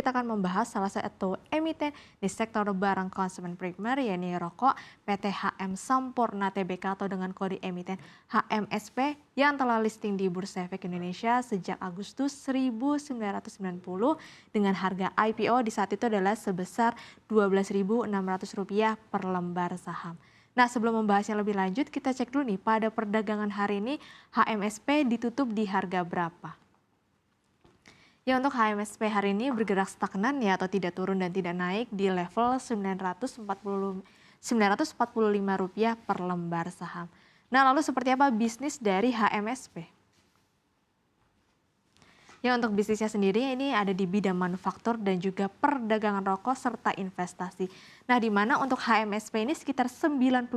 kita akan membahas salah satu emiten di sektor barang konsumen primer, yakni rokok, PT HM Sampurna Tbk atau dengan kode emiten HMSP yang telah listing di Bursa Efek Indonesia sejak Agustus 1990 dengan harga IPO di saat itu adalah sebesar Rp12.600 per lembar saham. Nah, sebelum membahasnya lebih lanjut, kita cek dulu nih pada perdagangan hari ini HMSP ditutup di harga berapa. Ya, untuk HMSP hari ini bergerak stagnan ya atau tidak turun dan tidak naik di level Rp945 per lembar saham. Nah, lalu seperti apa bisnis dari HMSP? Ya, untuk bisnisnya sendiri ini ada di bidang manufaktur dan juga perdagangan rokok serta investasi. Nah, di mana untuk HMSP ini sekitar 92%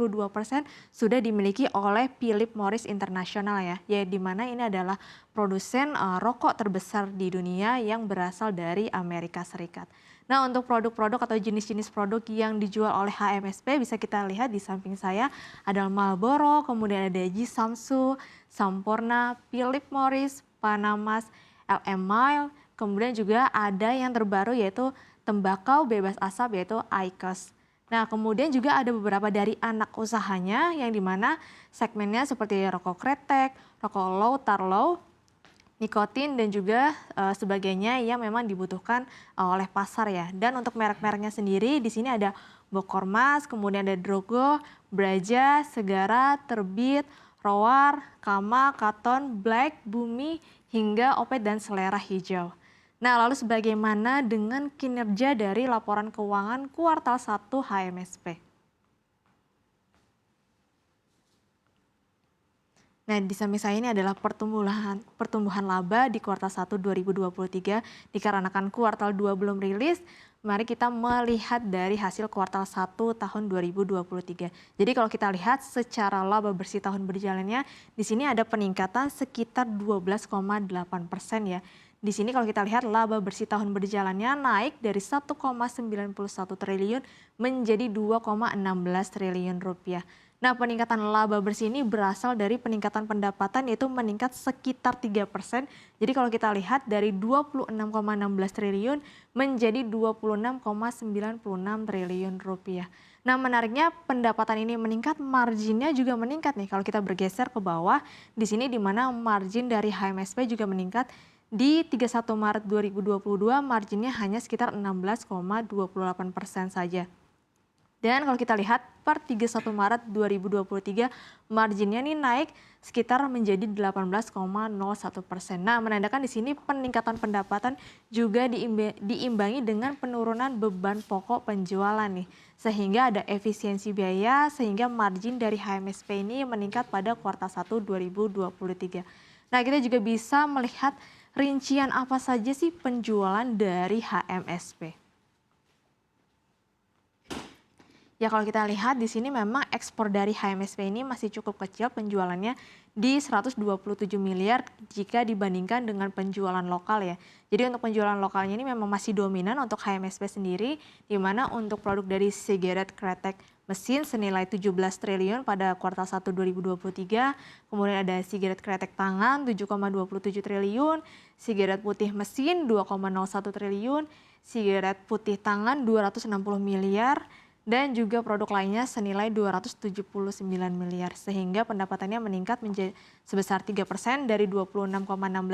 sudah dimiliki oleh Philip Morris International ya di mana ini adalah produsen rokok terbesar di dunia yang berasal dari Amerika Serikat. Nah, untuk produk-produk atau jenis-jenis produk yang dijual oleh HMSP bisa kita lihat di samping saya ada Marlboro, kemudian ada Ji Samsu, Sampurna, Philip Morris, Panamas, LM Mile, kemudian juga ada yang terbaru yaitu tembakau bebas asap yaitu IQOS. Nah, kemudian juga ada beberapa dari anak usahanya yang dimana segmennya seperti rokok kretek, rokok low tar low, nikotin dan juga sebagainya yang memang dibutuhkan oleh pasar ya. Dan untuk merek-mereknya sendiri di sini ada Bokormas, kemudian ada Drogo, Braja, Segara, Terbit, Roar, Kama, Katon, Black, Bumi, hingga Opet dan Selera Hijau. Nah, lalu sebagaimana dengan kinerja dari laporan keuangan kuartal 1 HMSP? Nah, di samping saya ini adalah pertumbuhan laba di kuartal 1 2023 dikarenakan kuartal 2 belum rilis. Mari kita melihat dari hasil kuartal 1 tahun 2023. Jadi kalau kita lihat secara laba bersih tahun berjalannya, di sini ada peningkatan sekitar 12,8% ya. Di sini kalau kita lihat laba bersih tahun berjalannya naik dari 1,91 triliun menjadi 2,16 triliun rupiah. Nah, peningkatan laba bersih ini berasal dari peningkatan pendapatan yaitu meningkat sekitar 3%. Jadi kalau kita lihat dari 26,16 triliun menjadi 26,96 triliun rupiah. Nah, menariknya pendapatan ini meningkat, marginnya juga meningkat nih. Kalau kita bergeser ke bawah, di sini di mana margin dari HMSP juga meningkat. Di 31 Maret 2022 marginnya hanya sekitar 16,28% saja. Dan kalau kita lihat per 31 Maret 2023 marginnya nih naik sekitar menjadi 18,01%. Nah, menandakan di sini peningkatan pendapatan juga diimbangi dengan penurunan beban pokok penjualan nih. Sehingga ada efisiensi biaya sehingga margin dari HMSP ini meningkat pada kuartal 1 2023. Nah, kita juga bisa melihat rincian apa saja sih penjualan dari HMSP. Ya, kalau kita lihat di sini memang ekspor dari HMSP ini masih cukup kecil penjualannya di 127 miliar jika dibandingkan dengan penjualan lokal ya. Jadi untuk penjualan lokalnya ini memang masih dominan untuk HMSP sendiri, di mana untuk produk dari sigaret kretek mesin senilai 17 triliun pada kuartal 1 2023, kemudian ada sigaret kretek tangan 7,27 triliun, sigaret putih mesin 2,01 triliun, sigaret putih tangan 260 miliar, dan juga produk lainnya senilai 279 miliar sehingga pendapatannya meningkat menjadi sebesar 3% dari 26,16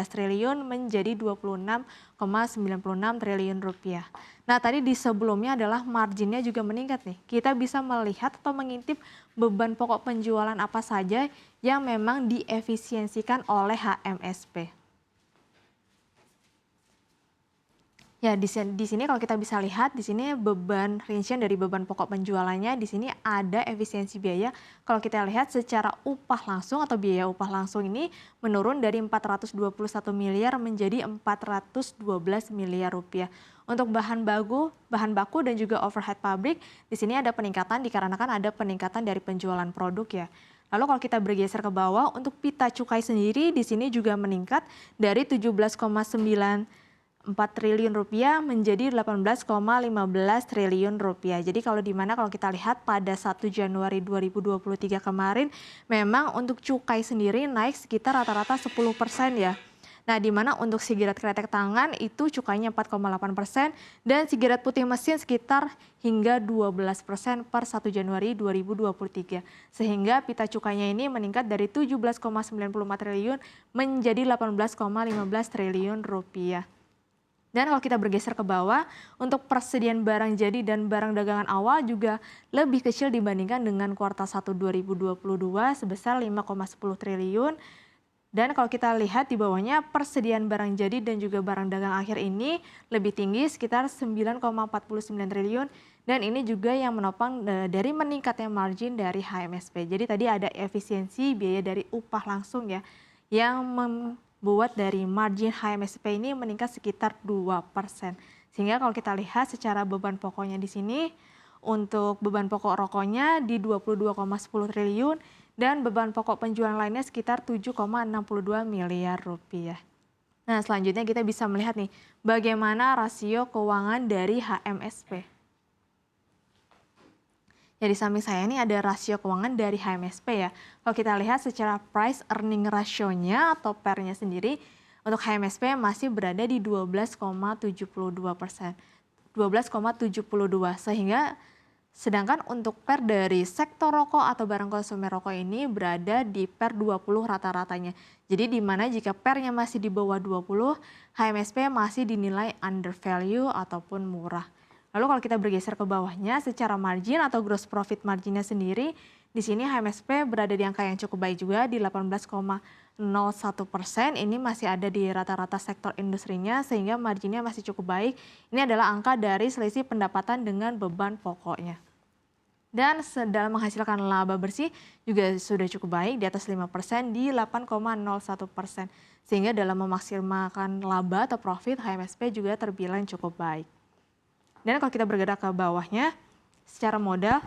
triliun menjadi 26,96 triliun rupiah. Nah, tadi di sebelumnya adalah marginnya juga meningkat nih. Kita bisa melihat atau mengintip beban pokok penjualan apa saja yang memang diefisiensikan oleh HMSP. Ya, di sini kalau kita bisa lihat di sini rincian dari beban pokok penjualannya di sini ada efisiensi biaya. Kalau kita lihat secara upah langsung atau biaya upah langsung ini menurun dari 421 miliar menjadi 412 miliar rupiah. Untuk bahan baku dan juga overhead pabrik di sini ada peningkatan dikarenakan ada peningkatan dari penjualan produk ya. Lalu kalau kita bergeser ke bawah untuk pita cukai sendiri di sini juga meningkat dari 17,94 triliun rupiah menjadi 18,15 triliun rupiah. Jadi kalau kita lihat pada 1 Januari 2023 kemarin memang untuk cukai sendiri naik sekitar rata-rata 10% ya. Nah, di mana untuk sigaret kretek tangan itu cukainya 4,8% dan sigaret putih mesin sekitar hingga 12% per 1 Januari 2023. Sehingga pita cukainya ini meningkat dari 17,94 triliun menjadi 18,15 triliun rupiah. Dan kalau kita bergeser ke bawah, untuk persediaan barang jadi dan barang dagangan awal juga lebih kecil dibandingkan dengan kuartal 1 2022 sebesar 5,10 triliun. Dan kalau kita lihat di bawahnya, persediaan barang jadi dan juga barang dagang akhir ini lebih tinggi sekitar 9,49 triliun. Dan ini juga yang menopang dari meningkatnya margin dari HMSP. Jadi tadi ada efisiensi biaya dari upah langsung ya, yang membuat dari margin HMSP ini meningkat sekitar 2%. Sehingga kalau kita lihat secara beban pokoknya di sini, untuk beban pokok rokoknya di 22,10 triliun dan beban pokok penjualan lainnya sekitar 7,62 miliar rupiah. Nah, selanjutnya kita bisa melihat nih bagaimana rasio keuangan dari HMSP. Ya, di samping saya ini ada rasio keuangan dari HMSP ya. Kalau kita lihat secara price earning ratio-nya atau PER-nya sendiri, untuk HMSP masih berada di 12,72%. 12,72, sehingga sedangkan untuk PER dari sektor rokok atau barang konsumen rokok ini berada di PER 20 rata-ratanya. Jadi di mana jika PER-nya masih di bawah 20, HMSP masih dinilai undervalue ataupun murah. Lalu kalau kita bergeser ke bawahnya, secara margin atau gross profit marginnya sendiri, di sini HMSP berada di angka yang cukup baik juga di 18,01%. Ini masih ada di rata-rata sektor industrinya sehingga marginnya masih cukup baik. Ini adalah angka dari selisih pendapatan dengan beban pokoknya. Dan dalam menghasilkan laba bersih juga sudah cukup baik di atas 5% di 8,01%. Sehingga dalam memaksimalkan laba atau profit, HMSP juga terbilang cukup baik. Dan kalau kita bergerak ke bawahnya, secara modal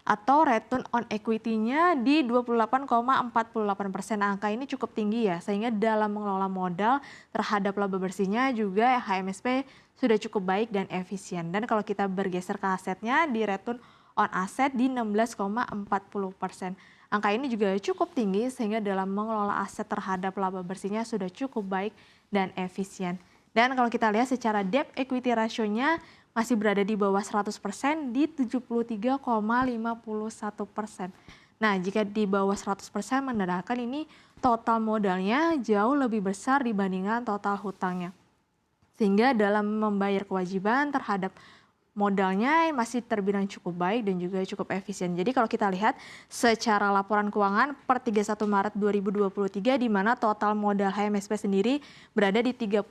atau return on equity-nya di 28,48%. Angka ini cukup tinggi ya, sehingga dalam mengelola modal terhadap laba bersihnya juga HMSP sudah cukup baik dan efisien. Dan kalau kita bergeser ke asetnya, di return on asset di 16,40%. Angka ini juga cukup tinggi sehingga dalam mengelola aset terhadap laba bersihnya sudah cukup baik dan efisien. Dan kalau kita lihat secara debt equity ratio-nya masih berada di bawah 100% di 73,51%. Nah, jika di bawah 100% menandakan ini total modalnya jauh lebih besar dibandingkan total hutangnya. Sehingga dalam membayar kewajiban terhadap modalnya masih terbilang cukup baik dan juga cukup efisien. Jadi kalau kita lihat secara laporan keuangan per 31 Maret 2023 di mana total modal HMSP sendiri berada di 30,3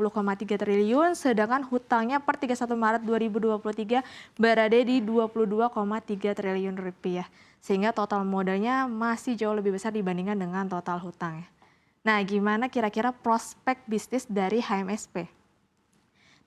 triliun sedangkan hutangnya per 31 Maret 2023 berada di 22,3 triliun rupiah. Sehingga total modalnya masih jauh lebih besar dibandingkan dengan total hutangnya. Nah, gimana kira-kira prospek bisnis dari HMSP?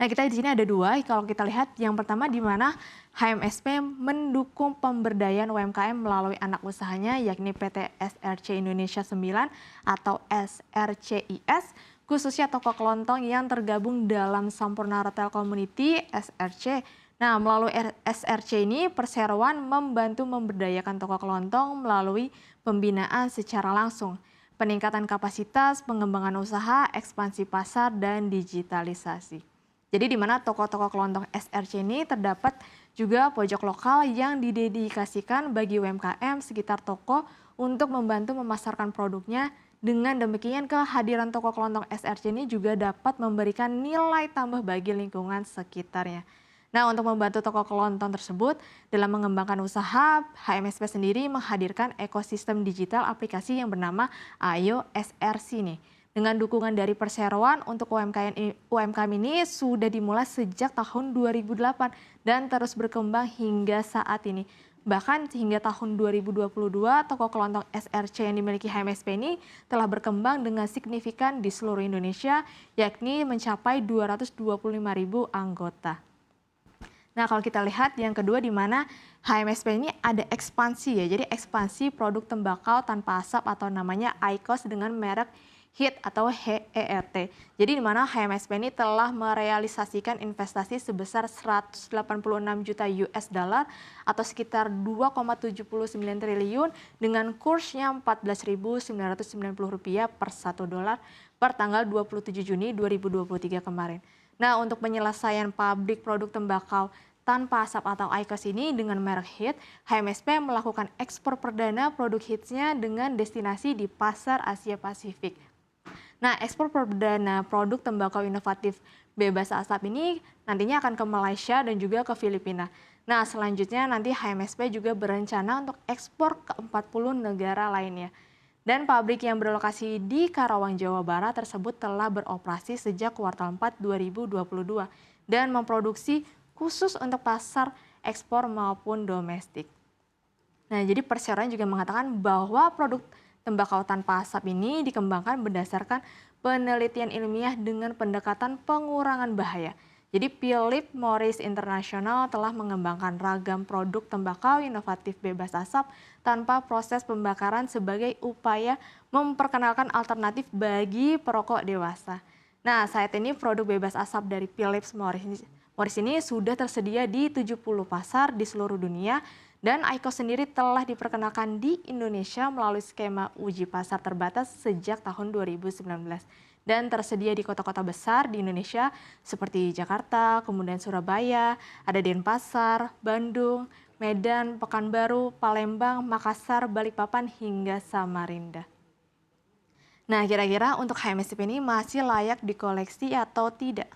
Nah, kita di sini ada dua. Kalau kita lihat yang pertama di mana HMSP mendukung pemberdayaan UMKM melalui anak usahanya yakni PT SRC Indonesia 9 atau SRCIS, khususnya toko kelontong yang tergabung dalam Sampurna Retail Community SRC. Nah, melalui SRC ini perseroan membantu memberdayakan toko kelontong melalui pembinaan secara langsung, peningkatan kapasitas, pengembangan usaha, ekspansi pasar, dan digitalisasi. Jadi di mana toko-toko kelontong SRC ini terdapat juga pojok lokal yang didedikasikan bagi UMKM sekitar toko untuk membantu memasarkan produknya. Dengan demikian kehadiran toko kelontong SRC ini juga dapat memberikan nilai tambah bagi lingkungan sekitarnya. Nah, untuk membantu toko kelontong tersebut dalam mengembangkan usaha, HMSP sendiri menghadirkan ekosistem digital aplikasi yang bernama Ayo SRC nih. Dengan dukungan dari perseroan untuk UMKM ini sudah dimulai sejak tahun 2008 dan terus berkembang hingga saat ini. Bahkan hingga tahun 2022, toko kelontong SRC yang dimiliki HMSP ini telah berkembang dengan signifikan di seluruh Indonesia, yakni mencapai 225.000 anggota. Nah, kalau kita lihat yang kedua di mana HMSP ini ada ekspansi ya. Jadi ekspansi produk tembakau tanpa asap atau namanya IQOS dengan merek HIT atau HERT. Jadi di mana HMSP ini telah merealisasikan investasi sebesar 186 juta US dollar atau sekitar 2,79 triliun dengan kursnya Rp14.990 per 1 dolar per tanggal 27 Juni 2023 kemarin. Nah, untuk penyelesaian pabrik produk tembakau tanpa asap atau IQOS ini dengan merek HIT, HMSP melakukan ekspor perdana produk HITS-nya dengan destinasi di pasar Asia Pasifik. Nah, ekspor perdana produk tembakau inovatif bebas asap ini nantinya akan ke Malaysia dan juga ke Filipina. Nah, selanjutnya nanti HMSP juga berencana untuk ekspor ke 40 negara lainnya. Dan pabrik yang berlokasi di Karawang, Jawa Barat tersebut telah beroperasi sejak kuartal 4 2022 dan memproduksi khusus untuk pasar ekspor maupun domestik. Nah, jadi perseroan juga mengatakan bahwa produk tembakau tanpa asap ini dikembangkan berdasarkan penelitian ilmiah dengan pendekatan pengurangan bahaya. Jadi Philip Morris International telah mengembangkan ragam produk tembakau inovatif bebas asap tanpa proses pembakaran sebagai upaya memperkenalkan alternatif bagi perokok dewasa. Nah, saat ini produk bebas asap dari Philip Morris ini sudah tersedia di 70 pasar di seluruh dunia dan IQOS sendiri telah diperkenalkan di Indonesia melalui skema uji pasar terbatas sejak tahun 2019 dan tersedia di kota-kota besar di Indonesia seperti Jakarta, kemudian Surabaya, ada Denpasar, Bandung, Medan, Pekanbaru, Palembang, Makassar, Balikpapan hingga Samarinda. Nah, kira-kira untuk HMSP ini masih layak dikoleksi atau tidak?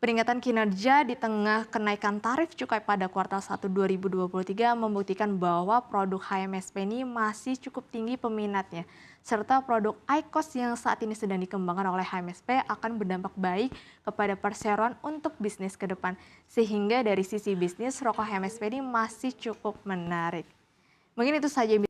Peringatan kinerja di tengah kenaikan tarif cukai pada kuartal 1 2023 membuktikan bahwa produk HMSP ini masih cukup tinggi peminatnya, serta produk IQOS yang saat ini sedang dikembangkan oleh HMSP akan berdampak baik kepada perseroan untuk bisnis ke depan, sehingga dari sisi bisnis rokok HMSP ini masih cukup menarik. Mungkin itu saja.